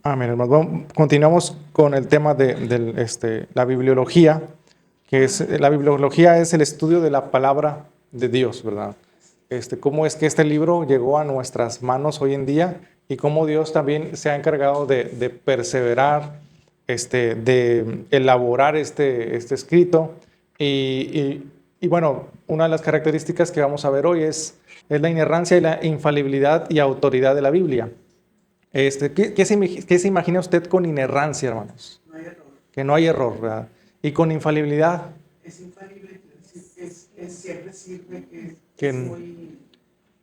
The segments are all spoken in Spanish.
Amén, hermanos. Bueno, continuamos con el tema la bibliología, la bibliología es el estudio de la palabra de Dios, ¿verdad? Cómo es que este libro llegó a nuestras manos hoy en día y cómo Dios también se ha encargado de perseverar, de elaborar este escrito. Y bueno, una de las características que vamos a ver hoy es la inerrancia y la infalibilidad y autoridad de la Biblia. ¿Qué se imagina usted con inerrancia, hermanos? No hay error. Que no hay error, ¿verdad? Y con infalibilidad. Es infalible, siempre sirve Que muy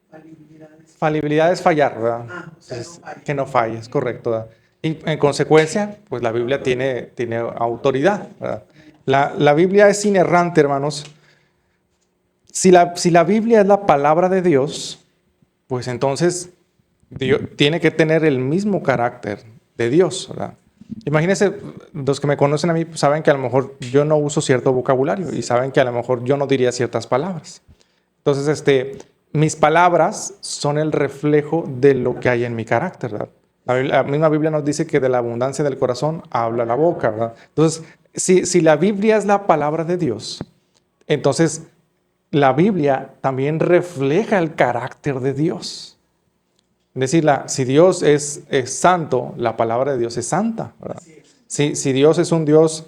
falibilidad. falibilidad es fallar, ¿verdad? O sea, no falla. Que no falle, es correcto, ¿verdad? Y en consecuencia, pues la Biblia tiene autoridad, ¿verdad? La Biblia es inerrante, hermanos. Si la Biblia es la palabra de Dios, pues entonces Dios tiene que tener el mismo carácter de Dios, ¿verdad? Imagínense, los que me conocen a mí saben que a lo mejor yo no uso cierto vocabulario y saben que a lo mejor yo no diría ciertas palabras. Entonces, mis palabras son el reflejo de lo que hay en mi carácter, ¿verdad? La misma Biblia nos dice que de la abundancia del corazón habla la boca, ¿verdad? Entonces, si la Biblia es la palabra de Dios, entonces la Biblia también refleja el carácter de Dios. Es decir, si Dios es santo, la palabra de Dios es santa, ¿verdad? Si Dios es un Dios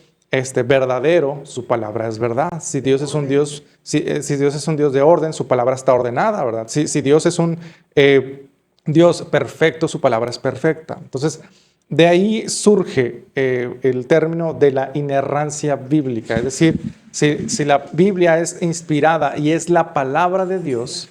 verdadero, su palabra es verdad. Si Dios es un Dios, si Dios es un Dios de orden, su palabra está ordenada, ¿verdad? Si Dios es un Dios perfecto, su palabra es perfecta. Entonces, de ahí surge el término de la inerrancia bíblica. Es decir, si la Biblia es inspirada y es la palabra de Dios,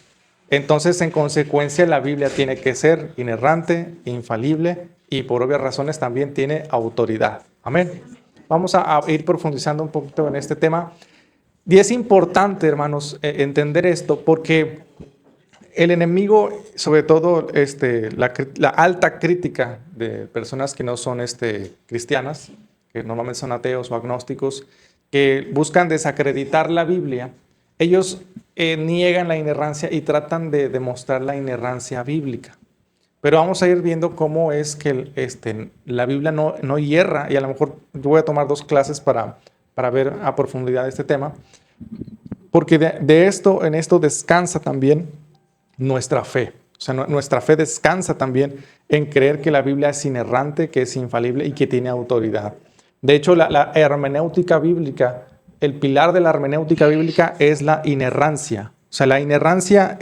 entonces en consecuencia la Biblia tiene que ser inerrante, infalible y por obvias razones también tiene autoridad. Amén. Vamos a ir profundizando un poquito en este tema. Y es importante, hermanos, entender esto porque el enemigo, sobre todo la alta crítica de personas que no son cristianas, que normalmente son ateos o agnósticos, que buscan desacreditar la Biblia, ellos niegan la inerrancia y tratan de demostrar la inerrancia bíblica. Pero vamos a ir viendo cómo es que la Biblia no hierra, y a lo mejor yo voy a tomar 2 clases para ver a profundidad este tema, porque en esto descansa también nuestra fe. O sea, nuestra fe descansa también en creer que la Biblia es inerrante, que es infalible y que tiene autoridad. De hecho, la hermenéutica bíblica, el pilar de la hermenéutica bíblica es la inerrancia. O sea, la inerrancia,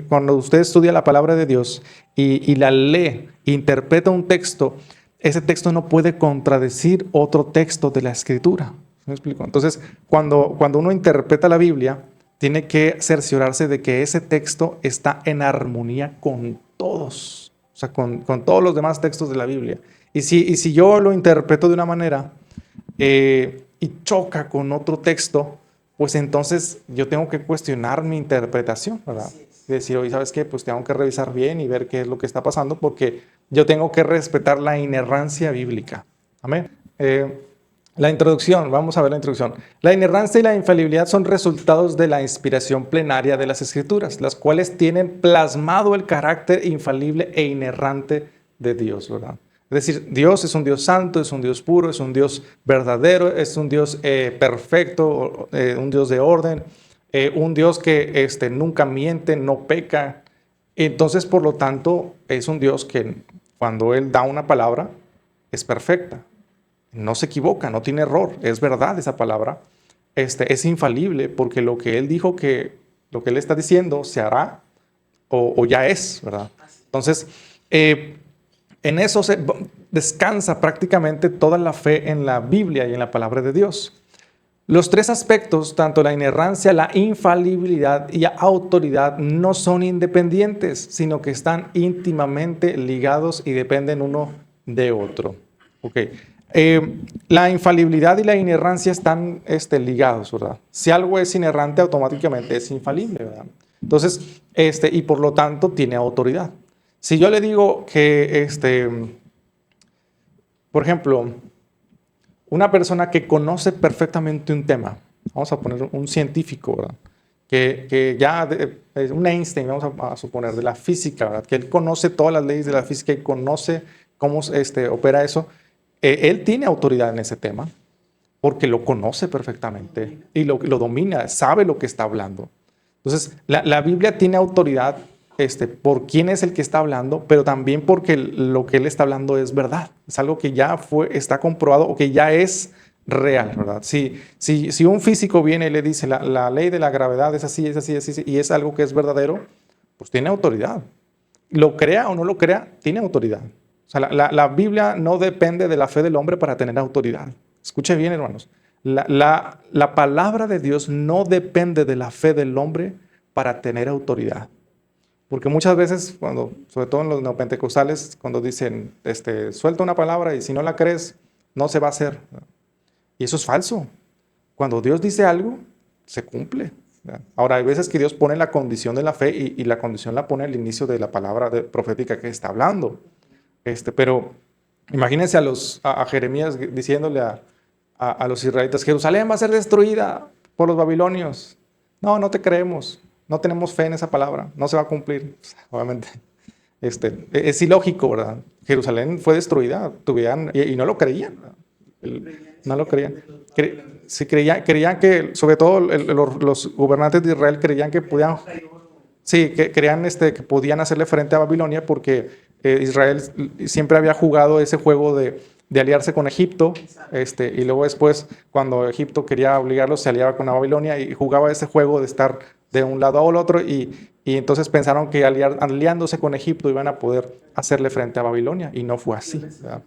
cuando usted estudia la palabra de Dios y la lee, interpreta un texto, ese texto no puede contradecir otro texto de la Escritura. ¿Me explico? Entonces, cuando uno interpreta la Biblia, tiene que cerciorarse de que ese texto está en armonía con todos, o sea, con todos los demás textos de la Biblia. Y si yo lo interpreto de una manera y choca con otro texto, pues entonces yo tengo que cuestionar mi interpretación, ¿verdad? Y decir, oye, ¿sabes qué? Pues tengo que revisar bien y ver qué es lo que está pasando porque yo tengo que respetar la inerrancia bíblica. Amén. La introducción, vamos a ver la introducción. La inerrancia y la infalibilidad son resultados de la inspiración plenaria de las Escrituras, las cuales tienen plasmado el carácter infalible e inerrante de Dios, ¿verdad? Es decir, Dios es un Dios santo, es un Dios puro, es un Dios verdadero, es un Dios perfecto, un Dios de orden, un Dios que nunca miente, no peca. Entonces, por lo tanto, es un Dios que cuando Él da una palabra, es perfecta. No se equivoca, no tiene error, es verdad esa palabra. Es infalible porque lo que Él dijo lo que Él está diciendo se hará o ya es, ¿verdad? Entonces, en eso descansa prácticamente toda la fe en la Biblia y en la palabra de Dios. Los 3 aspectos, tanto la inerrancia, la infalibilidad y la autoridad, no son independientes, sino que están íntimamente ligados y dependen uno de otro. Okay. La infalibilidad y la inerrancia están ligados, ¿verdad? Si algo es inerrante, automáticamente es infalible, ¿verdad? Entonces, y por lo tanto tiene autoridad. Si yo le digo que, por ejemplo, una persona que conoce perfectamente un tema, vamos a poner un científico, ¿verdad? Que ya, un Einstein, vamos a suponer, de la física, ¿verdad? Que él conoce todas las leyes de la física y conoce cómo opera eso. Él tiene autoridad en ese tema porque lo conoce perfectamente y lo domina, sabe lo que está hablando. Entonces, la Biblia tiene autoridad por quién es el que está hablando, pero también porque lo que él está hablando es verdad. Es algo que ya está comprobado o que ya es real, ¿verdad? Si un físico viene y le dice la ley de la gravedad es así, es así, es así, y es algo que es verdadero, pues tiene autoridad. Lo crea o no lo crea, tiene autoridad. O sea, la Biblia no depende de la fe del hombre para tener autoridad. Escuche bien, hermanos. La palabra de Dios no depende de la fe del hombre para tener autoridad. Porque muchas veces, sobre todo en los neopentecostales, cuando dicen, suelta una palabra y si no la crees, no se va a hacer. Y eso es falso. Cuando Dios dice algo, se cumple. Ahora, hay veces que Dios pone la condición de la fe y la condición la pone al inicio de la palabra profética que está hablando. Pero imagínense a Jeremías diciéndole a los israelitas, Jerusalén va a ser destruida por los babilonios. No te creemos. No tenemos fe en esa palabra. No se va a cumplir. Obviamente. Es ilógico, ¿verdad? Jerusalén fue destruida. Y no lo creían. No lo creían. Creían que, sobre todo los gobernantes de Israel creían que podían, creían que podían hacerle frente a Babilonia porque Israel siempre había jugado ese juego de aliarse con Egipto, y luego después cuando Egipto quería obligarlos se aliaba con la Babilonia y jugaba ese juego de estar de un lado al otro y entonces pensaron que aliándose con Egipto iban a poder hacerle frente a Babilonia y no fue así, ¿verdad?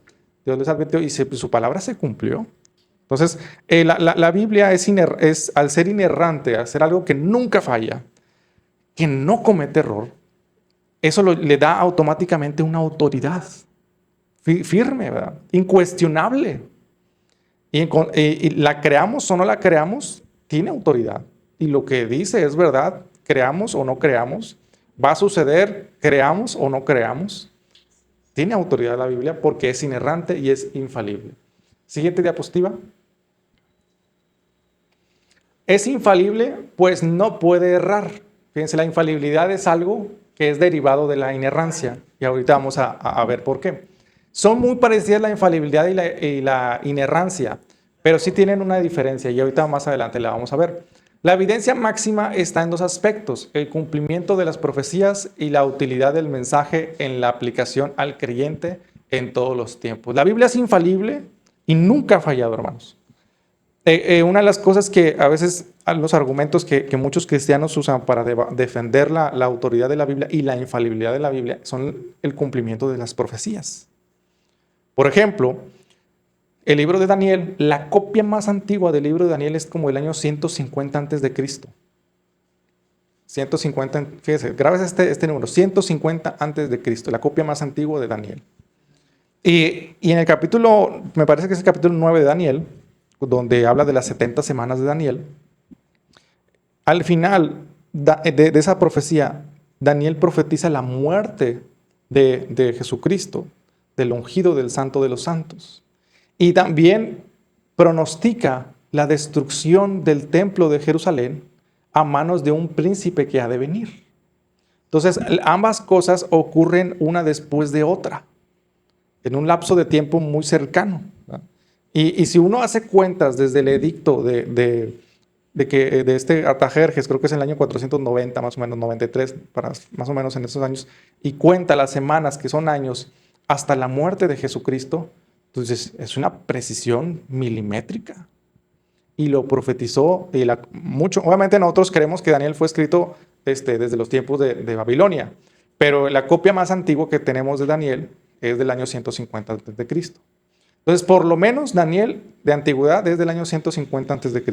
Dios les advirtió y su palabra se cumplió. Entonces, la Biblia es, al ser inerrante, al ser algo que nunca falla, que no comete error, eso le da automáticamente una autoridad firme, ¿verdad? Incuestionable. Y la creamos o no la creamos, tiene autoridad. Y lo que dice es verdad, creamos o no creamos, va a suceder, creamos o no creamos, tiene autoridad la Biblia porque es inerrante y es infalible. Siguiente diapositiva. Es infalible, pues no puede errar. Fíjense, la infalibilidad es algo que es derivado de la inerrancia. Y ahorita vamos a ver por qué. Son muy parecidas la infalibilidad y la inerrancia, pero sí tienen una diferencia y ahorita más adelante la vamos a ver. La evidencia máxima está en dos aspectos: el cumplimiento de las profecías y la utilidad del mensaje en la aplicación al creyente en todos los tiempos. La Biblia es infalible y nunca ha fallado, hermanos. Una de las cosas que a veces, los argumentos que muchos cristianos usan para defender la autoridad de la Biblia y la infalibilidad de la Biblia son el cumplimiento de las profecías. Por ejemplo, el libro de Daniel, la copia más antigua del libro de Daniel es como el año 150 antes de Cristo. 150, fíjese, grabes este número, 150 antes de Cristo, la copia más antigua de Daniel. Y en el capítulo, me parece que es el capítulo 9 de Daniel, donde habla de las 70 semanas de Daniel, al final de esa profecía, Daniel profetiza la muerte de Jesucristo, del ungido del Santo de los Santos. Y también pronostica la destrucción del templo de Jerusalén a manos de un príncipe que ha de venir. Entonces, ambas cosas ocurren una después de otra, en un lapso de tiempo muy cercano, ¿verdad? Y si uno hace cuentas desde el edicto de Artajerjes, creo que es en el año 490, más o menos, 93, más o menos en esos años, y cuenta las semanas, que son años, hasta la muerte de Jesucristo, entonces es una precisión milimétrica. Y lo profetizó, mucho. Obviamente nosotros creemos que Daniel fue escrito desde los tiempos de Babilonia, pero la copia más antigua que tenemos de Daniel es del año 150 a.C. Entonces, por lo menos Daniel de antigüedad es del año 150 a.C.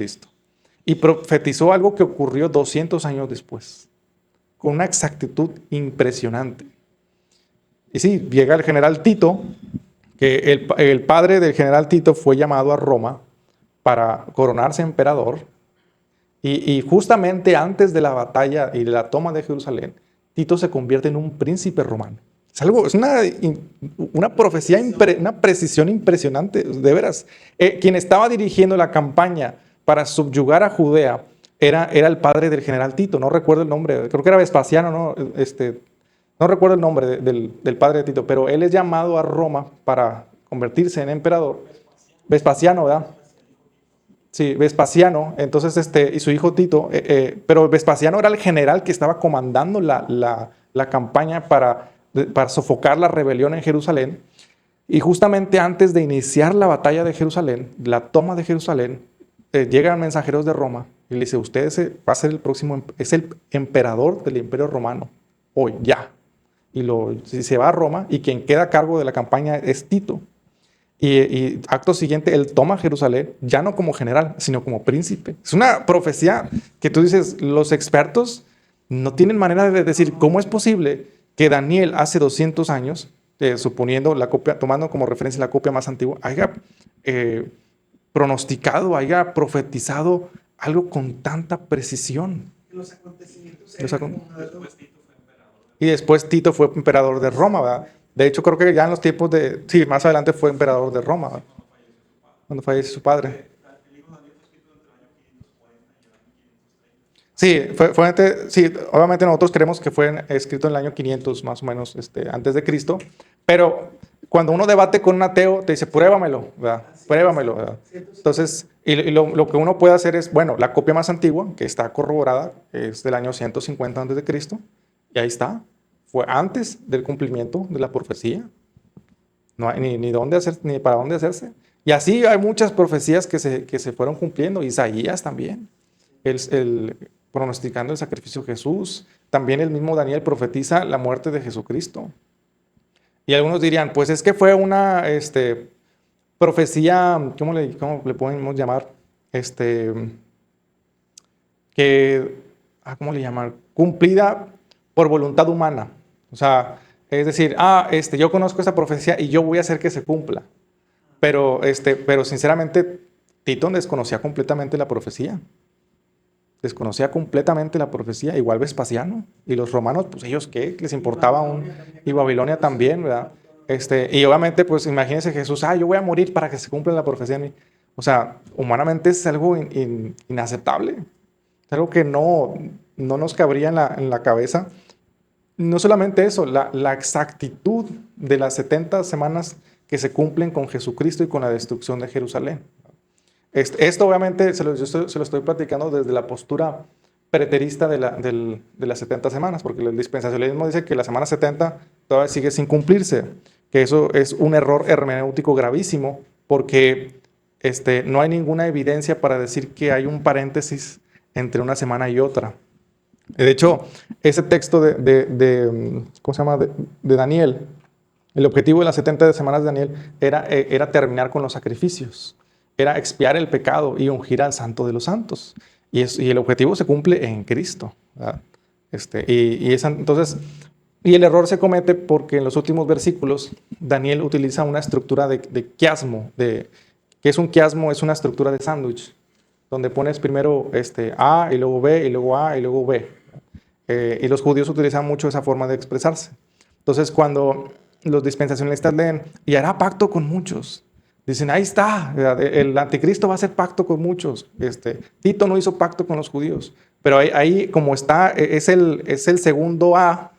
Y profetizó algo que ocurrió 200 años después, con una exactitud impresionante. Y sí, llega el general Tito, que el padre del general Tito fue llamado a Roma para coronarse emperador, y justamente antes de la batalla y de la toma de Jerusalén, Tito se convierte en un príncipe romano. Es una profecía, una precisión impresionante, de veras. Quien estaba dirigiendo la campaña para subyugar a Judea era el padre del general Tito, no recuerdo el nombre, creo que era Vespasiano, ¿no? no recuerdo el nombre del padre de Tito, pero él es llamado a Roma para convertirse en emperador. Vespasiano, ¿verdad? Sí, Vespasiano, entonces y su hijo Tito, pero Vespasiano era el general que estaba comandando la campaña para sofocar la rebelión en Jerusalén. Y justamente antes de iniciar la batalla de Jerusalén, la toma de Jerusalén, llegan mensajeros de Roma y le dice, usted va a ser el próximo, es el emperador del imperio romano, hoy, ya. Se va a Roma y quien queda a cargo de la campaña es Tito. Y acto siguiente, él toma Jerusalén, ya no como general, sino como príncipe. Es una profecía que tú dices, los expertos no tienen manera de decir cómo es posible que Daniel hace 200 años, suponiendo la copia, tomando como referencia la copia más antigua, haya pronosticado, haya profetizado algo con tanta precisión. Los acontecimientos Los eran acon- como Y después Tito fue emperador de Roma, ¿verdad? De hecho, creo que ya en los tiempos de... Sí, más adelante fue emperador de Roma, ¿verdad? Cuando falleció su padre. Sí, sí, obviamente nosotros creemos que fue escrito en el año 500 más o menos antes de Cristo, pero cuando uno debate con un ateo, te dice, pruébamelo, ¿verdad? Pruébamelo, ¿verdad? Entonces, lo que uno puede hacer es, bueno, la copia más antigua, que está corroborada, es del año 150 antes de Cristo, y ahí está. Fue antes del cumplimiento de la profecía. No hay ni dónde hacer, ni para dónde hacerse. Y así hay muchas profecías que se fueron cumpliendo. Isaías también, pronosticando el sacrificio de Jesús. También el mismo Daniel profetiza la muerte de Jesucristo. Y algunos dirían, pues es que fue una profecía, cómo le podemos llamar? Que, ¿Cómo le llaman? Cumplida por voluntad humana. O sea, es decir, yo conozco esta profecía y yo voy a hacer que se cumpla. Pero sinceramente, Tito desconocía completamente la profecía. Desconocía completamente la profecía, igual Vespasiano. Y los romanos, pues ellos qué, les importaba y Babilonia también, ¿verdad? Y obviamente, pues imagínense Jesús, yo voy a morir para que se cumpla la profecía en mí. O sea, humanamente es algo inaceptable. Es algo que no nos cabría en la cabeza. No solamente eso, la exactitud de las 70 semanas que se cumplen con Jesucristo y con la destrucción de Jerusalén. Esto obviamente yo se lo estoy platicando desde la postura preterista de las 70 semanas, porque el dispensacionalismo dice que la semana 70 todavía sigue sin cumplirse, que eso es un error hermenéutico gravísimo, porque no hay ninguna evidencia para decir que hay un paréntesis entre una semana y otra. De hecho, ese texto ¿cómo se llama? De Daniel, el objetivo de las 70 semanas de Daniel era terminar con los sacrificios, era expiar el pecado y ungir al Santo de los Santos. Y el objetivo se cumple en Cristo, ¿verdad? Entonces, y el error se comete porque en los últimos versículos Daniel utiliza una estructura de quiasmo, ¿qué es un quiasmo? Es una estructura de sándwich, donde pones primero A y luego B y luego A y luego B. Y los judíos utilizan mucho esa forma de expresarse. Entonces, cuando los dispensacionalistas leen, y hará pacto con muchos, dicen, ahí está, el anticristo va a hacer pacto con muchos. Tito no hizo pacto con los judíos, pero ahí como está, es el segundo A,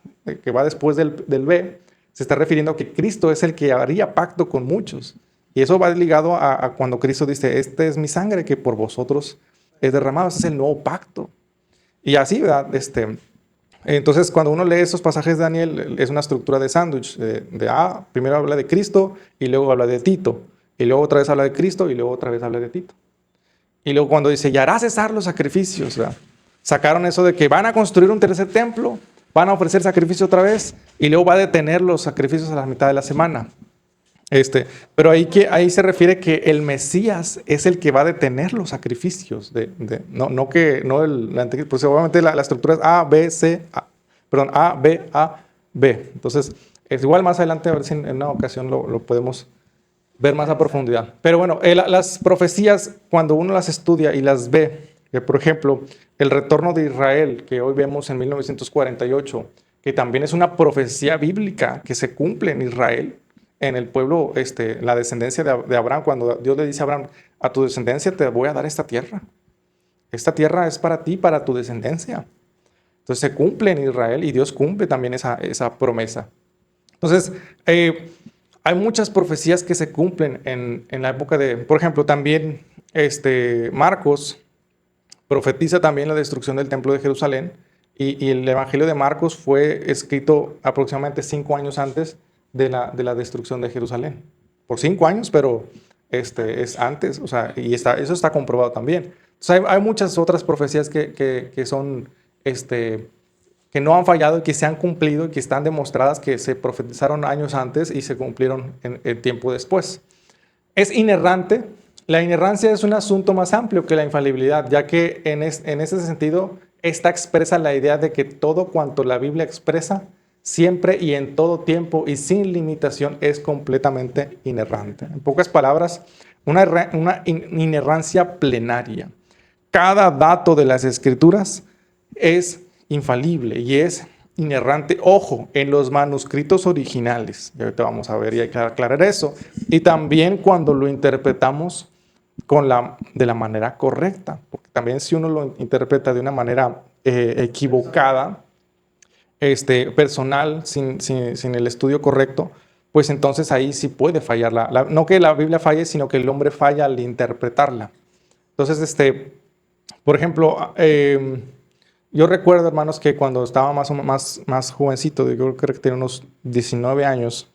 que va después del B, se está refiriendo a que Cristo es el que haría pacto con muchos. Y eso va ligado a cuando Cristo dice, esta es mi sangre que por vosotros es derramada. Ese es el nuevo pacto. Y así, ¿verdad? Entonces, cuando uno lee esos pasajes de Daniel, es una estructura de sándwich. Primero habla de Cristo y luego habla de Tito. Y luego otra vez habla de Cristo y luego otra vez habla de Tito. Y luego cuando dice, y hará cesar los sacrificios, ¿verdad? Sacaron eso de que van a construir un tercer templo, van a ofrecer sacrificio otra vez y luego va a detener los sacrificios a la mitad de la semana. Pero ahí se refiere que el Mesías es el que va a detener los sacrificios, no el anticristo, pues obviamente la estructura es A, B, A, B. Entonces, es igual más adelante, a ver si en una ocasión lo podemos ver más a profundidad. Pero bueno, las profecías, cuando uno las estudia y las ve, por ejemplo, el retorno de Israel, que hoy vemos en 1948, que también es una profecía bíblica que se cumple en Israel, en el pueblo, la descendencia de Abraham, cuando Dios le dice a Abraham, a tu descendencia te voy a dar esta tierra. Esta tierra es para ti, para tu descendencia. Entonces se cumple en Israel y Dios cumple también esa promesa. Entonces, hay muchas profecías que se cumplen en la época de, por ejemplo, también Marcos profetiza también la destrucción del templo de Jerusalén y el Evangelio de Marcos fue escrito aproximadamente 5 años antes de la destrucción de Jerusalén. Por 5 años, pero es antes, o sea, y eso está comprobado también. Entonces, hay muchas otras profecías que son, que no han fallado y que se han cumplido y que están demostradas que se profetizaron años antes y se cumplieron en tiempo después. Es inerrante. La inerrancia es un asunto más amplio que la infalibilidad, ya que en ese sentido, esta expresa la idea de que todo cuanto la Biblia expresa, siempre y en todo tiempo y sin limitación, es completamente inerrante. En pocas palabras, una inerrancia plenaria. Cada dato de las Escrituras es infalible y es inerrante. Ojo, en los manuscritos originales. Y ahorita vamos a ver y hay que aclarar eso. Y también cuando lo interpretamos de la manera correcta. Porque también si uno lo interpreta de una manera equivocada, personal, sin el estudio correcto, pues entonces ahí sí puede fallar. No que la Biblia falle, sino que el hombre falla al interpretarla. Entonces, por ejemplo, yo recuerdo, hermanos, que cuando estaba más jovencito, yo creo que tenía unos 19 años,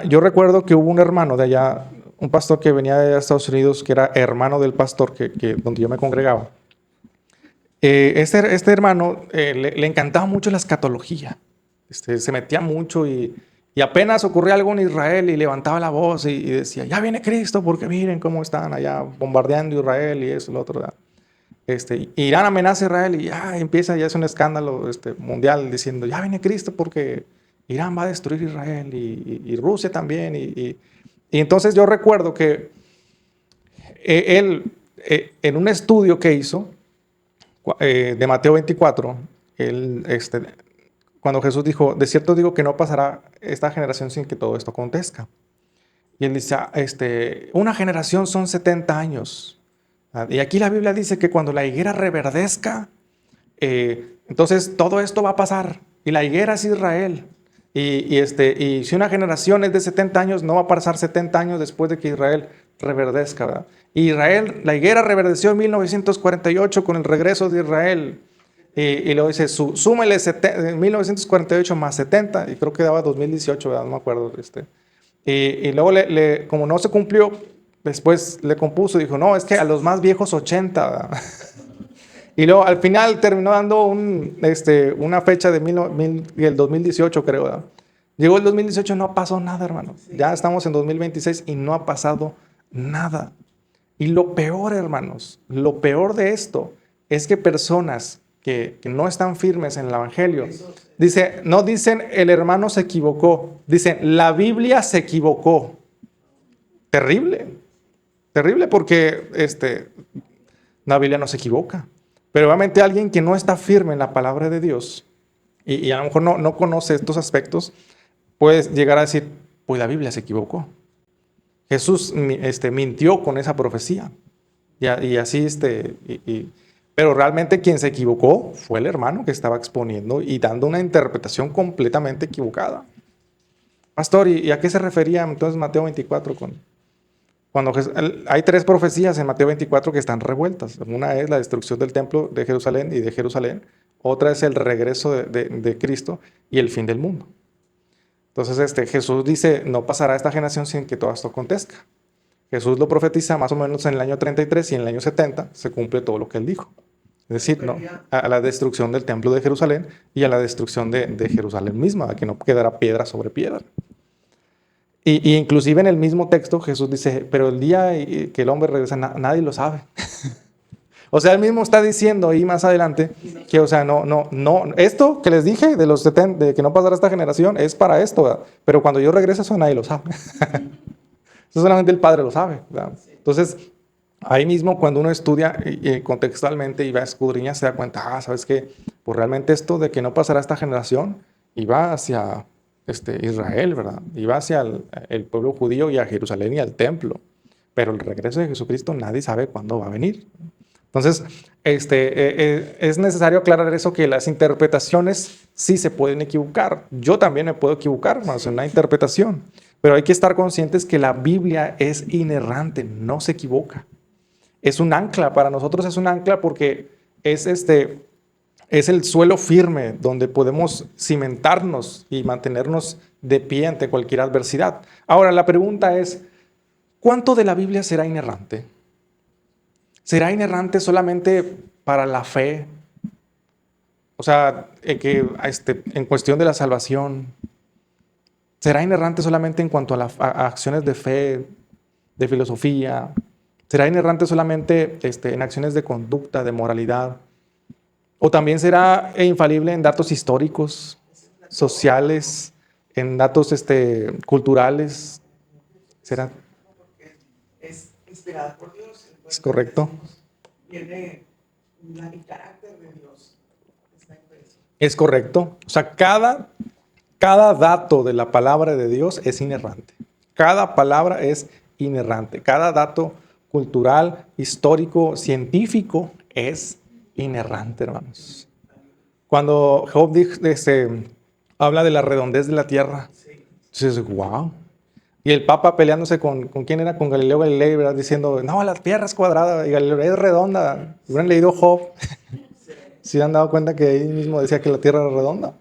yo recuerdo que hubo un hermano de allá, un pastor que venía de Estados Unidos, que era hermano del pastor donde yo me congregaba. Este hermano le encantaba mucho la escatología. Se metía mucho y apenas ocurría algo en Israel y levantaba la voz y decía, ya viene Cristo, porque miren cómo están allá bombardeando Israel y eso, lo otro. Irán amenaza a Israel y ya es un escándalo mundial diciendo, ya viene Cristo porque Irán va a destruir Israel y Rusia también. Y entonces yo recuerdo que él, en un estudio que hizo de Mateo 24, cuando Jesús dijo, de cierto digo que no pasará esta generación sin que todo esto acontezca. Y él dice, una generación son 70 años. Y aquí la Biblia dice que cuando la higuera reverdezca, entonces todo esto va a pasar. Y la higuera es Israel. Y si una generación es de 70 años, no va a pasar 70 años después de que Israel reverdezca, ¿verdad? Y la higuera reverdeció en 1948 con el regreso de Israel. Y luego dice, súmele 1948 más 70, y creo que daba 2018, ¿verdad? No me acuerdo. Y luego, como no se cumplió, después le compuso y dijo, no, es que a los más viejos 80, ¿verdad? Y luego al final terminó dando una fecha del 2018, creo, ¿verdad? Llegó el 2018, no pasó nada, hermano. Ya estamos en 2026 y no ha pasado nada. Y lo peor, hermanos, lo peor de esto es que personas que no están firmes en el Evangelio, no dicen el hermano se equivocó, dicen la Biblia se equivocó. Terrible, terrible porque la Biblia no se equivoca. Pero obviamente alguien que no está firme en la palabra de Dios y a lo mejor no conoce estos aspectos, puede llegar a decir, pues la Biblia se equivocó. Jesús mintió con esa profecía. Y así, pero realmente quien se equivocó fue el hermano que estaba exponiendo y dando una interpretación completamente equivocada. Pastor, ¿y a qué se refería entonces Mateo 24 cuando hay 3 profecías en Mateo 24 que están revueltas? Una es la destrucción del templo de Jerusalén y de Jerusalén. Otra es el regreso de Cristo y el fin del mundo. Entonces Jesús dice, no pasará esta generación sin que todo esto acontezca. Jesús lo profetiza más o menos en el año 33 y en el año 70 se cumple todo lo que él dijo. Es decir, ¿no? A la destrucción del templo de Jerusalén y a la destrucción de Jerusalén misma, a que no quedará piedra sobre piedra. Y inclusive en el mismo texto Jesús dice, pero el día que el hombre regresa, nadie lo sabe. O sea, él mismo está diciendo ahí más adelante que, o sea, no, esto que les dije de los 70, de que no pasará esta generación, es para esto, ¿verdad? Pero cuando yo regrese eso nadie lo sabe. Eso solamente el Padre lo sabe, ¿verdad? Entonces, ahí mismo cuando uno estudia contextualmente y va a escudriñar, se da cuenta, ¿sabes qué? Pues realmente esto de que no pasará esta generación iba hacia Israel, ¿verdad? Iba hacia el pueblo judío y a Jerusalén y al templo. Pero el regreso de Jesucristo nadie sabe cuándo va a venir. Entonces, es necesario aclarar eso, que las interpretaciones sí se pueden equivocar. Yo también me puedo equivocar, hermanos, en una interpretación. Pero hay que estar conscientes que la Biblia es inerrante, no se equivoca. Es un ancla, para nosotros es un ancla porque es el suelo firme donde podemos cimentarnos y mantenernos de pie ante cualquier adversidad. Ahora, la pregunta es, ¿cuánto de la Biblia será inerrante? ¿Será inerrante solamente para la fe? O sea, en cuestión de la salvación. ¿Será inerrante solamente en cuanto a acciones de fe, de filosofía? ¿Será inerrante solamente en acciones de conducta, de moralidad? ¿O también será infalible en datos históricos, sociales, en datos Es culturales? ¿Será? porque es inspirada por Dios. ¿Es Entonces, correcto? decimos, viene el carácter de Dios. Está impreso. Es correcto. O sea, cada dato de la palabra de Dios es inerrante. Cada palabra es inerrante. Cada dato cultural, histórico, científico es inerrante, hermanos. Cuando Job habla de la redondez de la tierra, Sí. dices, wow. Y el Papa peleándose con quién era, con Galileo Galilei, ¿verdad? Diciendo, no, la tierra es cuadrada y Galileo es redonda. Hubieran leído Job, se han dado cuenta que ahí mismo decía que la tierra era redonda.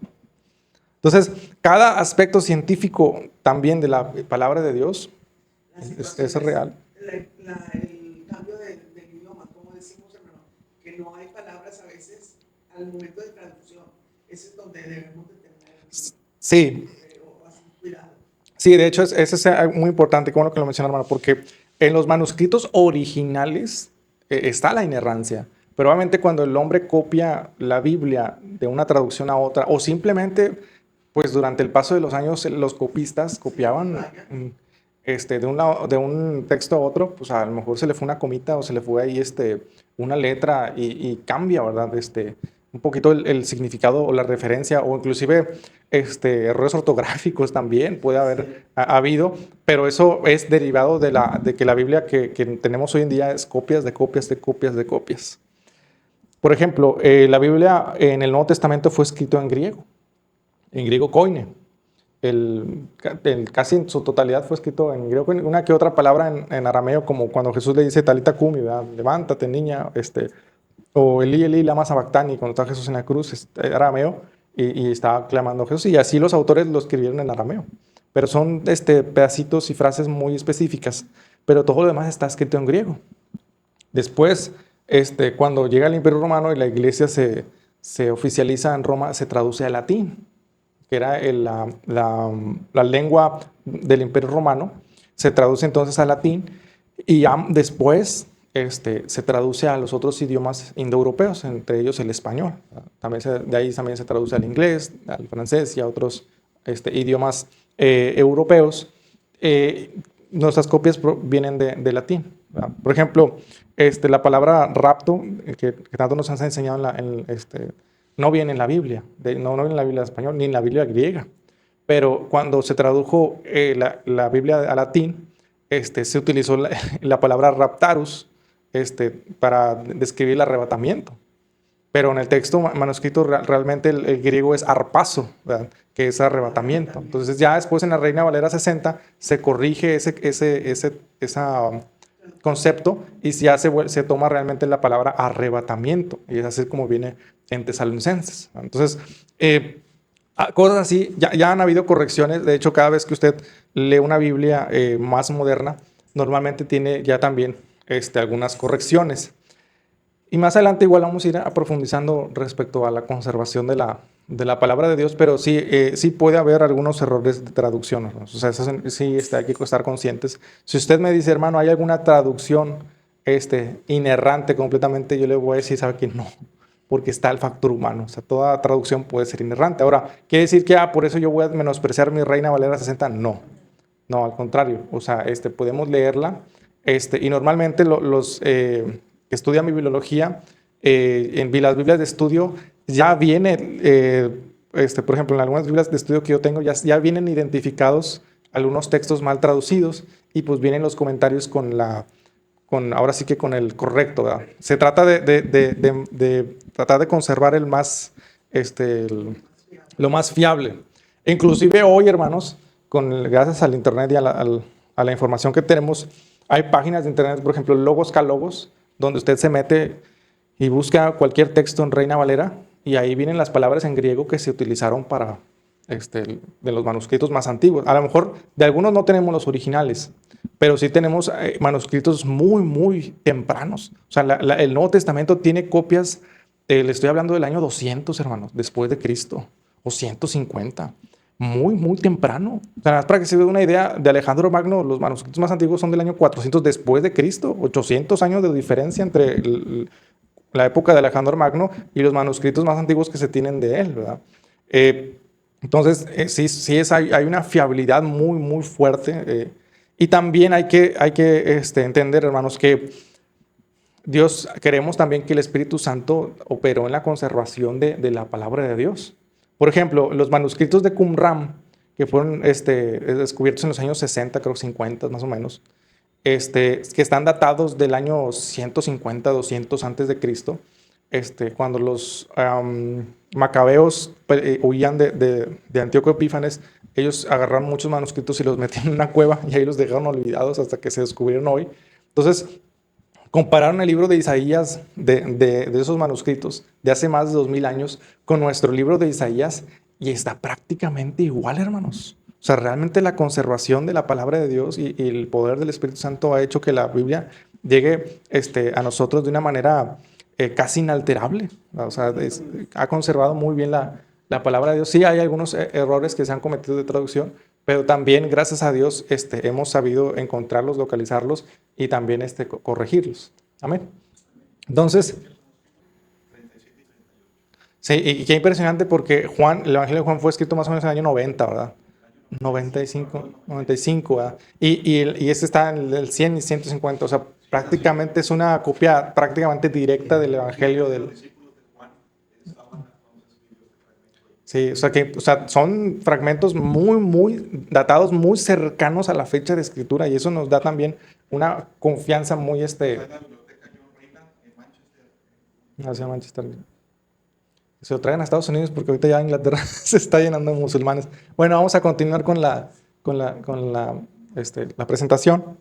Entonces, cada aspecto científico también de la palabra de Dios Las es situaciones, real. el cambio del idioma, como decimos, hermano, que no hay palabras a veces al momento de traducción. Ese es donde debemos de tener Sí, así, cuidado. sí, de hecho, eso es muy importante, como lo que lo menciona, hermano, porque en los manuscritos originales está la inerrancia. Pero obviamente cuando el hombre copia la Biblia de una traducción a otra, o simplemente, pues durante el paso de los años, los copistas copiaban de un texto a otro, pues a lo mejor se le fue una comita o se le fue ahí una letra y cambia, ¿verdad? Un poquito el significado o la referencia, o inclusive errores ortográficos también puede haber habido, pero eso es derivado de que la Biblia que tenemos hoy en día es copias de copias de copias de copias. Por ejemplo, la Biblia en el Nuevo Testamento fue escrito en griego koine. Casi en su totalidad fue escrito en griego koine. Una que otra palabra en arameo, como cuando Jesús le dice talita cumi, ¿verdad? Levántate, niña, o Eli, Eli, lama sabactani, cuando está Jesús en la cruz, arameo, y estaba clamando a Jesús, y así los autores lo escribieron en arameo. Pero son pedacitos y frases muy específicas, pero todo lo demás está escrito en griego. Después, cuando llega el Imperio Romano y la iglesia se oficializa en Roma, se traduce al latín, que era la lengua del Imperio Romano, se traduce entonces al latín y después se traduce a los otros idiomas indoeuropeos, entre ellos el español. También de ahí también se traduce al inglés, al francés y a otros idiomas europeos. Nuestras copias vienen de latín, ¿verdad? Por ejemplo, la palabra rapto, que tanto nos han enseñado no viene en la Biblia, no viene en la Biblia español, ni en la Biblia griega. Pero cuando se tradujo la Biblia a latín, se utilizó la palabra raptarus para describir el arrebatamiento. Pero en el texto manuscrito realmente el griego es arpazo, ¿verdad? Que es arrebatamiento. Entonces ya después en la Reina Valera 60 se corrige ese concepto y ya se toma realmente la palabra arrebatamiento. Y es así como viene en Tesalonicenses. Entonces, cosas así, ya han habido correcciones. De hecho, cada vez que usted lee una Biblia más moderna, normalmente tiene ya también algunas correcciones. Y más adelante igual vamos a ir profundizando respecto a la conservación de la palabra de Dios, pero sí puede haber algunos errores de traducción, ¿no? O sea, eso sí hay que estar conscientes. Si usted me dice, hermano, ¿hay alguna traducción inerrante completamente? Yo le voy a decir, ¿sabe qué? No, porque está el factor humano. O sea, toda traducción puede ser inerrante. Ahora, ¿quiere decir que por eso yo voy a menospreciar mi Reina Valera 60? No, no, al contrario. O sea, podemos leerla y normalmente los que estudian bibliología, en las Biblias de estudio ya viene, por ejemplo, en algunas Biblias de estudio que yo tengo, ya vienen identificados algunos textos mal traducidos y pues vienen los comentarios con ahora sí que con el correcto, ¿verdad? Se trata de tratar de conservar lo más fiable. Inclusive hoy, hermanos, gracias al internet y a la información que tenemos, hay páginas de internet, por ejemplo, Logos Calogos, donde usted se mete y busca cualquier texto en Reina Valera y ahí vienen las palabras en griego que se utilizaron para de los manuscritos más antiguos. A lo mejor de algunos no tenemos los originales, pero sí tenemos manuscritos muy, muy tempranos. O sea, el Nuevo Testamento tiene copias, le estoy hablando del año 200, hermanos, después de Cristo, o 150. Muy, muy temprano. O sea, para que se dé una idea, de Alejandro Magno, los manuscritos más antiguos son del año 400 después de Cristo, 800 años de diferencia entre la época de Alejandro Magno y los manuscritos más antiguos que se tienen de él, ¿verdad? Entonces, sí hay una fiabilidad muy, muy fuerte. Y también hay que entender, hermanos, que queremos también que el Espíritu Santo operó en la conservación de la palabra de Dios. Por ejemplo, los manuscritos de Qumran, que fueron descubiertos en los años 60, creo 50 más o menos, que están datados del año 150, 200 antes de Cristo, cuando los macabeos huían de Antíoco Epífanes, ellos agarraron muchos manuscritos y los metían en una cueva y ahí los dejaron olvidados hasta que se descubrieron hoy. Entonces, compararon el libro de Isaías de esos manuscritos de hace más de 2000 años con nuestro libro de Isaías y está prácticamente igual, hermanos. O sea, realmente la conservación de la palabra de Dios y el poder del Espíritu Santo ha hecho que la Biblia llegue a nosotros de una manera casi inalterable. O sea, ha conservado muy bien la palabra de Dios. Sí, hay algunos errores que se han cometido de traducción, pero también, gracias a Dios, hemos sabido encontrarlos, localizarlos y también corregirlos. Amén. Entonces, sí, y qué impresionante porque el Evangelio de Juan fue escrito más o menos en el año 90, ¿verdad? 95, ¿verdad? Y este está en el 100 y 150, o sea, prácticamente es una copia prácticamente directa del Evangelio del... Sí, o sea, son fragmentos muy, muy datados, muy cercanos a la fecha de escritura y eso nos da también una confianza muy hacia Manchester. Se lo traen a Estados Unidos porque ahorita ya Inglaterra se está llenando de musulmanes. Bueno, vamos a continuar con la presentación.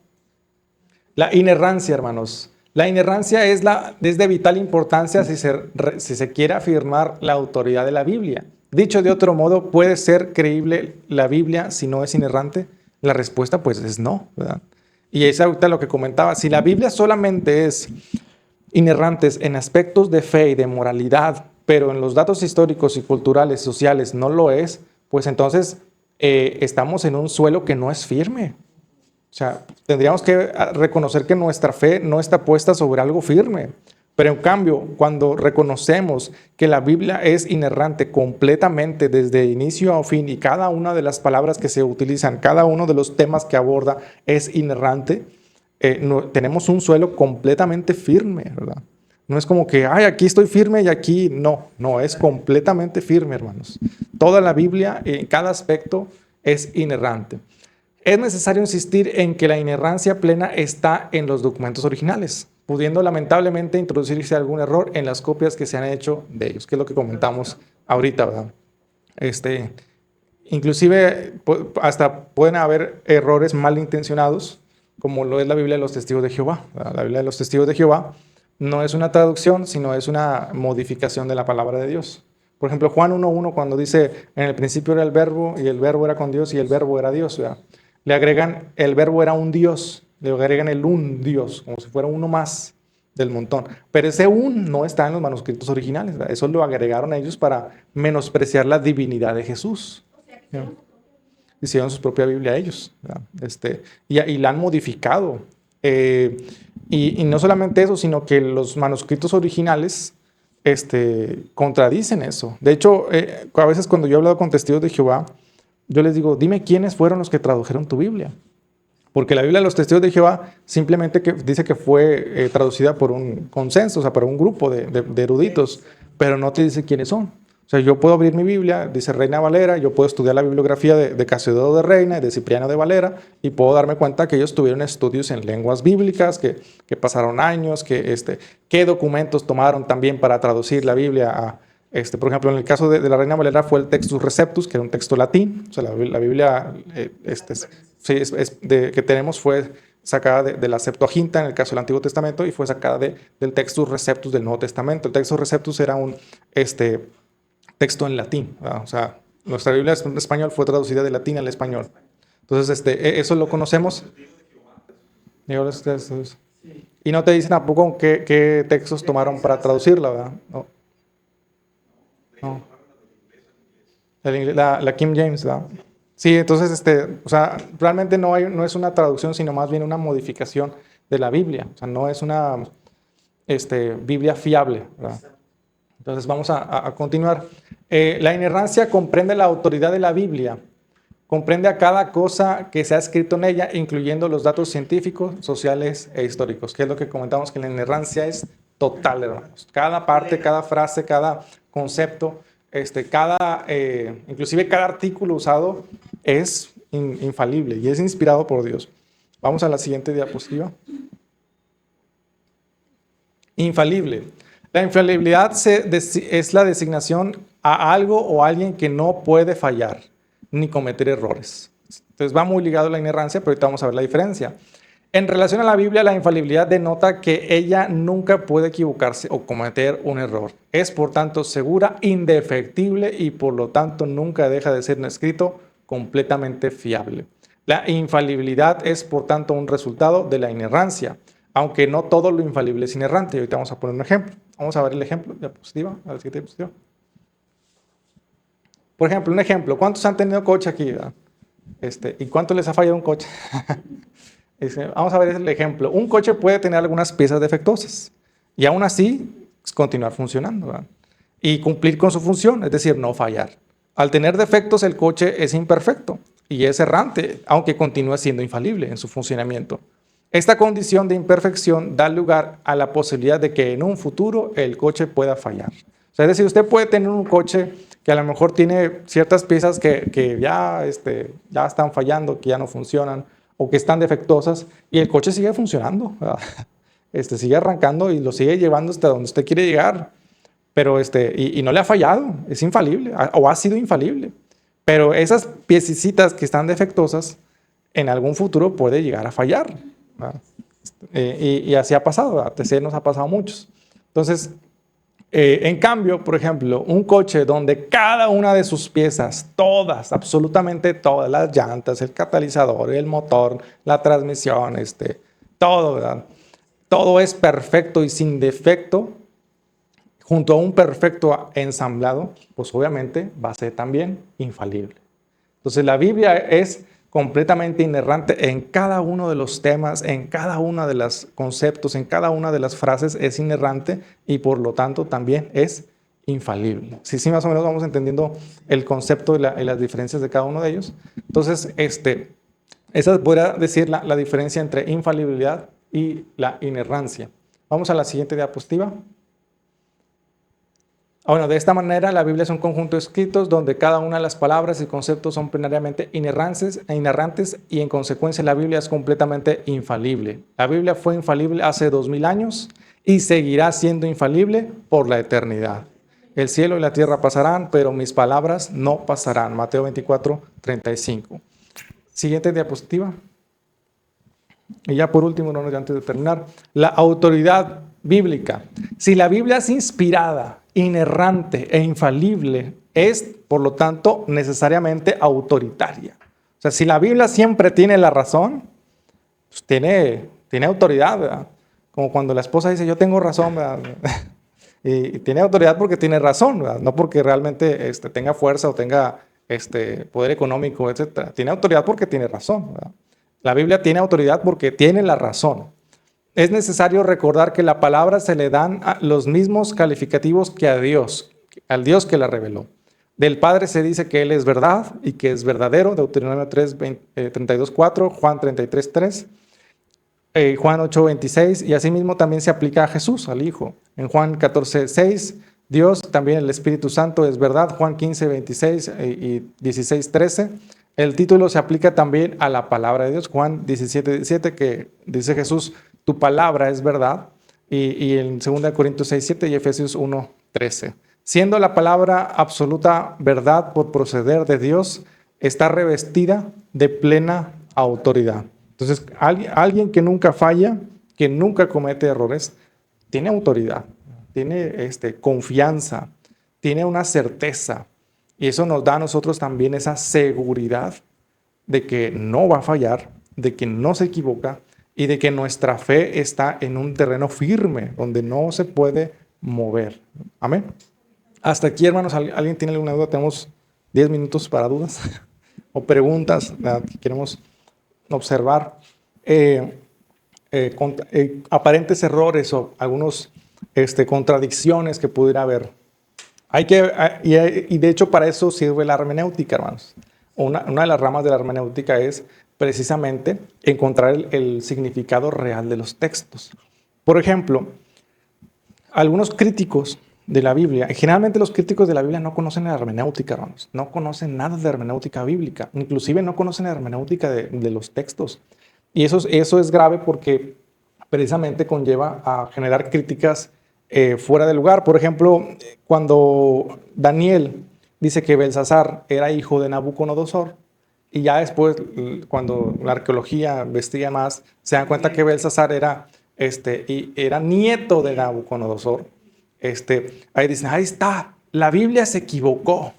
La inerrancia, hermanos. La inerrancia es de vital importancia si se quiere afirmar la autoridad de la Biblia. Dicho de otro modo, ¿puede ser creíble la Biblia si no es inerrante? La respuesta pues es no, ¿verdad? Y es ahorita lo que comentaba. Si la Biblia solamente es inerrante en aspectos de fe y de moralidad, pero en los datos históricos y culturales, sociales no lo es, pues entonces estamos en un suelo que no es firme. O sea, tendríamos que reconocer que nuestra fe no está puesta sobre algo firme. Pero en cambio, cuando reconocemos que la Biblia es inerrante completamente desde inicio a fin y cada una de las palabras que se utilizan, cada uno de los temas que aborda es inerrante, tenemos un suelo completamente firme, ¿verdad? No es como que, ay, aquí estoy firme y aquí no, es completamente firme, hermanos. Toda la Biblia, en cada aspecto, es inerrante. Es necesario insistir en que la inerrancia plena está en los documentos originales, pudiendo lamentablemente introducirse algún error en las copias que se han hecho de ellos, que es lo que comentamos ahorita, ¿verdad? Inclusive hasta pueden haber errores malintencionados, como lo es la Biblia de los Testigos de Jehová. La Biblia de los Testigos de Jehová no es una traducción, sino es una modificación de la palabra de Dios. Por ejemplo, Juan 1:1, cuando dice, en el principio era el verbo, y el verbo era con Dios, y el verbo era Dios, ¿verdad? Le agregan, el verbo era un Dios, le agregan el un Dios, como si fuera uno más del montón. Pero ese un no está en los manuscritos originales, ¿verdad? Eso lo agregaron ellos para menospreciar la divinidad de Jesús. ¿Ya? Hicieron su propia Biblia ellos, ¿verdad? Y la han modificado. Y no solamente eso, sino que los manuscritos originales contradicen eso. De hecho, a veces cuando yo he hablado con testigos de Jehová, yo les digo, dime quiénes fueron los que tradujeron tu Biblia. Porque la Biblia de los Testigos de Jehová simplemente dice que fue traducida por un consenso, o sea, por un grupo de eruditos, pero no te dice quiénes son. O sea, yo puedo abrir mi Biblia, dice Reina Valera, yo puedo estudiar la bibliografía de Casiodoro de Reina y de Cipriano de Valera y puedo darme cuenta que ellos tuvieron estudios en lenguas bíblicas, que pasaron años, qué documentos tomaron también para traducir la Biblia a, por ejemplo, en el caso de la Reina Valera fue el Textus Receptus, que era un texto latín. O sea, la Biblia que tenemos fue sacada de la Septuaginta en el caso del Antiguo Testamento y fue sacada del Textus Receptus del Nuevo Testamento. El Textus Receptus era un texto en latín, ¿verdad? O sea, nuestra Biblia en español fue traducida de latín al español. Entonces, eso lo conocemos. Y no te dicen tampoco qué textos tomaron para traducirla, ¿verdad? No. La King James, ¿verdad? Sí, entonces, o sea, realmente no es una traducción, sino más bien una modificación de la Biblia. O sea, no es una Biblia fiable, ¿verdad? Entonces vamos a continuar. La inerrancia comprende la autoridad de la Biblia, comprende a cada cosa que se ha escrito en ella, incluyendo los datos científicos, sociales e históricos, que es lo que comentamos, que la inerrancia es total, hermanos. Cada parte, cada frase, cada concepto, inclusive cada artículo usado es infalible y es inspirado por Dios. Vamos a la siguiente diapositiva. Infalible. La infalibilidad es la designación a algo o a alguien que no puede fallar ni cometer errores. Entonces va muy ligado a la inerrancia, pero ahorita vamos a ver la diferencia. En relación a la Biblia, la infalibilidad denota que ella nunca puede equivocarse o cometer un error. Es, por tanto, segura, indefectible y, por lo tanto, nunca deja de ser un escrito completamente fiable. La infalibilidad es, por tanto, un resultado de la inerrancia, aunque no todo lo infalible es inerrante. Y ahorita vamos a poner un ejemplo. Vamos a ver el ejemplo, diapositiva, a la siguiente diapositiva. Por ejemplo, un ejemplo. ¿Cuántos han tenido coche aquí? ¿Y cuánto les ha fallado un coche? Vamos a ver el ejemplo. Un coche puede tener algunas piezas defectuosas y aún así continuar funcionando, ¿verdad? Y cumplir con su función, es decir, no fallar. Al tener defectos, el coche es imperfecto y es errante, aunque continúa siendo infalible en su funcionamiento. Esta condición de imperfección da lugar a la posibilidad de que en un futuro el coche pueda fallar. O sea, es decir, usted puede tener un coche que a lo mejor tiene ciertas piezas que ya están fallando, que ya no funcionan o que están defectuosas y el coche sigue funcionando, ¿verdad? Sigue arrancando y lo sigue llevando hasta donde usted quiere llegar, pero y no le ha fallado, es infalible o ha sido infalible. Pero esas piececitas que están defectuosas en algún futuro puede llegar a fallar. Y así ha pasado, a TC nos ha pasado a muchos. Entonces, en cambio, por ejemplo, un coche donde cada una de sus piezas, todas, absolutamente todas, las llantas, el catalizador, el motor, la transmisión, todo, ¿verdad? Todo es perfecto y sin defecto, junto a un perfecto ensamblado, pues obviamente va a ser también infalible. Entonces, la Biblia es completamente inerrante en cada uno de los temas, en cada uno de los conceptos, en cada una de las frases es inerrante y por lo tanto también es infalible. Sí, más o menos vamos entendiendo el concepto y las diferencias de cada uno de ellos. Entonces, esa podría decir la diferencia entre infalibilidad y la inerrancia. Vamos a la siguiente diapositiva. Bueno, de esta manera la Biblia es un conjunto de escritos donde cada una de las palabras y conceptos son plenariamente inerrantes y en consecuencia la Biblia es completamente infalible. La Biblia fue infalible hace 2000 años y seguirá siendo infalible por la eternidad. El cielo y la tierra pasarán, pero mis palabras no pasarán. Mateo 24:35. Siguiente diapositiva. Y ya por último, antes de terminar, la autoridad bíblica. Si la Biblia es inspirada, inerrante e infalible, es, por lo tanto, necesariamente autoritaria. O sea, si la Biblia siempre tiene la razón, pues tiene autoridad, ¿verdad? Como cuando la esposa dice, yo tengo razón, ¿verdad? Y tiene autoridad porque tiene razón, ¿verdad? No porque realmente tenga fuerza o tenga poder económico, etc. Tiene autoridad porque tiene razón, ¿verdad? La Biblia tiene autoridad porque tiene la razón. Es necesario recordar que la palabra se le dan los mismos calificativos que a Dios, al Dios que la reveló. Del Padre se dice que Él es verdad y que es verdadero, Deuteronomio 32:4, Juan 33:3, Juan 8:26, y asimismo también se aplica a Jesús, al Hijo. En Juan 14:6 Dios, también el Espíritu Santo es verdad, Juan 15, 26 y 16, 13. El título se aplica también a la palabra de Dios, Juan 17, 17, que dice Jesús, tu palabra es verdad, y en 2 Corintios 6, 7 y Efesios 1, 13. Siendo la palabra absoluta verdad por proceder de Dios, está revestida de plena autoridad. Entonces, alguien que nunca falla, que nunca comete errores, tiene autoridad, tiene confianza, tiene una certeza. Y eso nos da a nosotros también esa seguridad de que no va a fallar, de que no se equivoca y de que nuestra fe está en un terreno firme, donde no se puede mover. Amén. Hasta aquí, hermanos, ¿alguien tiene alguna duda? Tenemos 10 minutos para dudas o preguntas que queremos observar. Aparentes errores o algunos contradicciones que pudiera haber. Y de hecho para eso sirve la hermenéutica, hermanos. Una de las ramas de la hermenéutica es precisamente encontrar el significado real de los textos. Por ejemplo, algunos críticos de la Biblia, generalmente los críticos de la Biblia no conocen la hermenéutica, hermanos. No conocen nada de hermenéutica bíblica. Inclusive no conocen la hermenéutica de los textos. Y eso es grave porque precisamente conlleva a generar críticas fuera de lugar. Por ejemplo, cuando Daniel dice que Belsasar era hijo de Nabucodonosor, y ya después, cuando la arqueología investiga más, se dan cuenta que Belsasar era nieto de Nabucodonosor. Ahí dicen, ahí está, la Biblia se equivocó,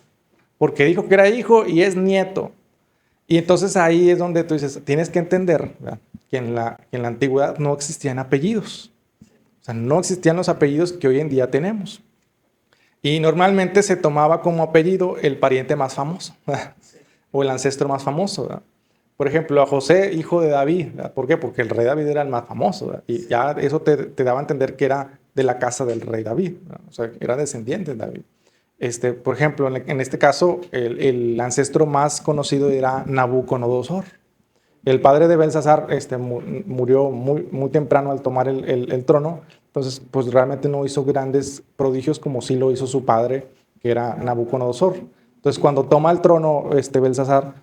porque dijo que era hijo y es nieto. Y entonces ahí es donde tú dices, tienes que entender, ¿verdad?, que en la antigüedad no existían apellidos. O sea, no existían los apellidos que hoy en día tenemos. Y normalmente se tomaba como apellido el pariente más famoso, ¿verdad?, o el ancestro más famoso, ¿verdad? Por ejemplo, a José, hijo de David, ¿verdad? ¿Por qué? Porque el rey David era el más famoso, ¿verdad? Y ya eso te daba a entender que era de la casa del rey David, ¿verdad? O sea, era descendiente de David. Por ejemplo, en este caso, el ancestro más conocido era Nabucodonosor. El padre de Belsasar murió muy temprano al tomar el trono, entonces pues realmente no hizo grandes prodigios como sí lo hizo su padre, que era Nabucodonosor. Entonces cuando toma el trono Belsasar,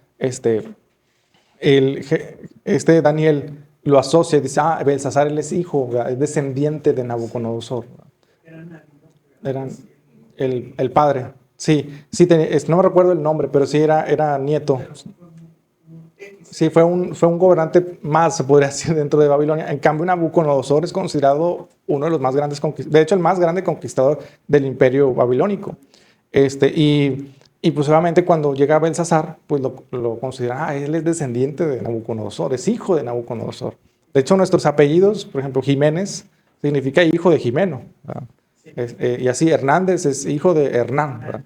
Daniel lo asocia y dice, Belsasar él es hijo, es descendiente de Nabucodonosor. Eran el padre. Sí, no me recuerdo el nombre, pero sí era nieto. Sí, fue un gobernante más, se podría decir, dentro de Babilonia. En cambio, Nabucodonosor es considerado uno de los más grandes conquistadores, de hecho, el más grande conquistador del imperio babilónico. Y pues obviamente cuando llega Belsasar, pues lo consideran, él es descendiente de Nabucodonosor, es hijo de Nabucodonosor. De hecho, nuestros apellidos, por ejemplo, Jiménez, significa hijo de Jimeno, ¿verdad? Y así, Hernández es hijo de Hernán, ¿verdad?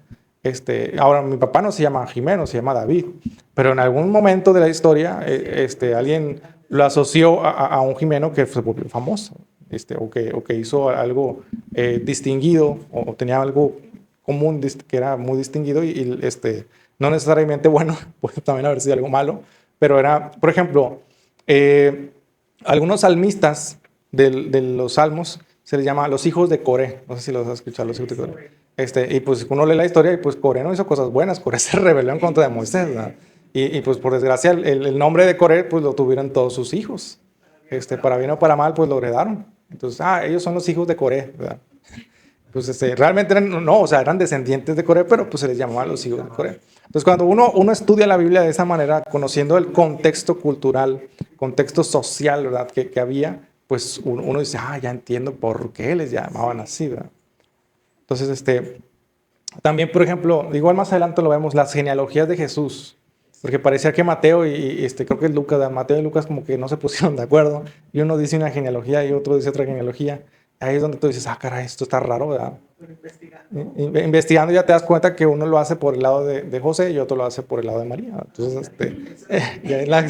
Ahora, mi papá no se llama Jimeno, se llama David, pero en algún momento de la historia, alguien lo asoció a un Jimeno que se volvió famoso, o que hizo algo distinguido, o tenía algo común que era muy distinguido, y no necesariamente bueno, puede también haber sido algo malo, pero era, por ejemplo, algunos salmistas de los salmos se les llama los hijos de Coré. No sé si los has escuchado, los hijos de Coré. Y pues uno lee la historia y pues Coré no hizo cosas buenas. Coré se rebeló en contra de Moisés, ¿verdad? Y pues por desgracia el nombre de Coré pues lo tuvieron todos sus hijos. Para bien o para mal pues lo heredaron. Entonces, ellos son los hijos de Coré, ¿verdad? Pues realmente eran descendientes de Coré, pero pues se les llamaba los hijos de Coré. Entonces cuando uno estudia la Biblia de esa manera, conociendo el contexto cultural, contexto social, ¿verdad?, que había, pues uno dice, ya entiendo por qué les llamaban así, ¿verdad? Entonces, también, por ejemplo, igual más adelante lo vemos, las genealogías de Jesús, porque parecía que Mateo y creo que Lucas, Mateo y Lucas como que no se pusieron de acuerdo, y uno dice una genealogía y otro dice otra genealogía. Ahí es donde tú dices, caray, esto está raro, ¿verdad? Investigando ya te das cuenta que uno lo hace por el lado de José y otro lo hace por el lado de María. Entonces, ya es la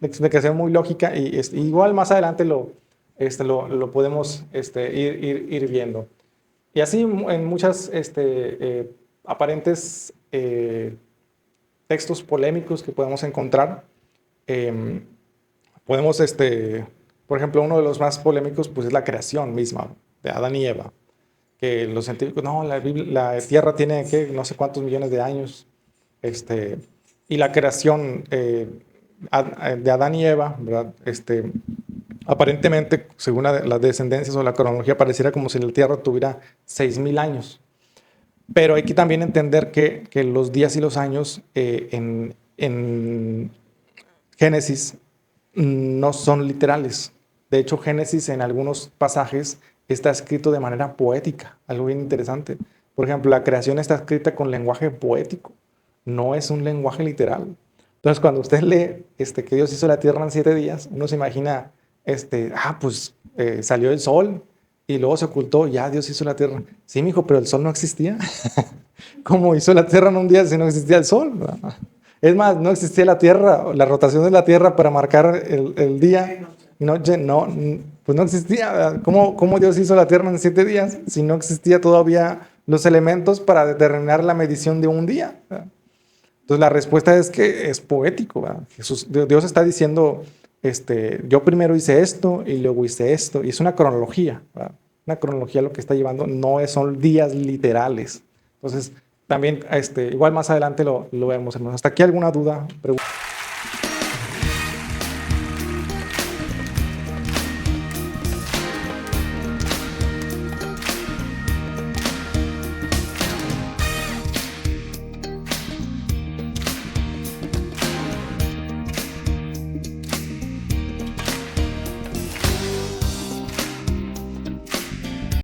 explicación muy lógica, y igual más adelante lo podemos ir viendo. Y así en muchas aparentes textos polémicos que podemos encontrar, podemos, por ejemplo, uno de los más polémicos pues es la creación misma de Adán y Eva. que los científicos, no, la Tierra tiene que no sé cuántos millones de años, y la creación de Adán y Eva, ¿verdad? Aparentemente, según las descendencias o la cronología, pareciera como si la Tierra tuviera 6.000 años. Pero hay que también entender que los días y los años en Génesis no son literales. De hecho, Génesis en algunos pasajes está escrito de manera poética, algo bien interesante. Por ejemplo, la creación está escrita con lenguaje poético, no es un lenguaje literal. Entonces, cuando usted lee que Dios hizo la tierra en 7 días, uno se imagina, pues salió el sol y luego se ocultó, ya Dios hizo la tierra. Sí, mijo, pero el sol no existía. ¿Cómo hizo la tierra en un día si no existía el sol? Es más, no existía la tierra, la rotación de la tierra para marcar el día y noche, no, pues no existía. ¿Cómo Dios hizo la tierra en 7 días si no existía todavía los elementos para determinar la medición de un día? Entonces la respuesta es que es poético, ¿verdad? Dios está diciendo, yo primero hice esto y luego hice esto, y es una cronología, ¿verdad? Una cronología lo que está llevando, son días literales. Entonces, también, igual más adelante lo vemos, hermanos. ¿Hasta aquí alguna duda? Pregunta.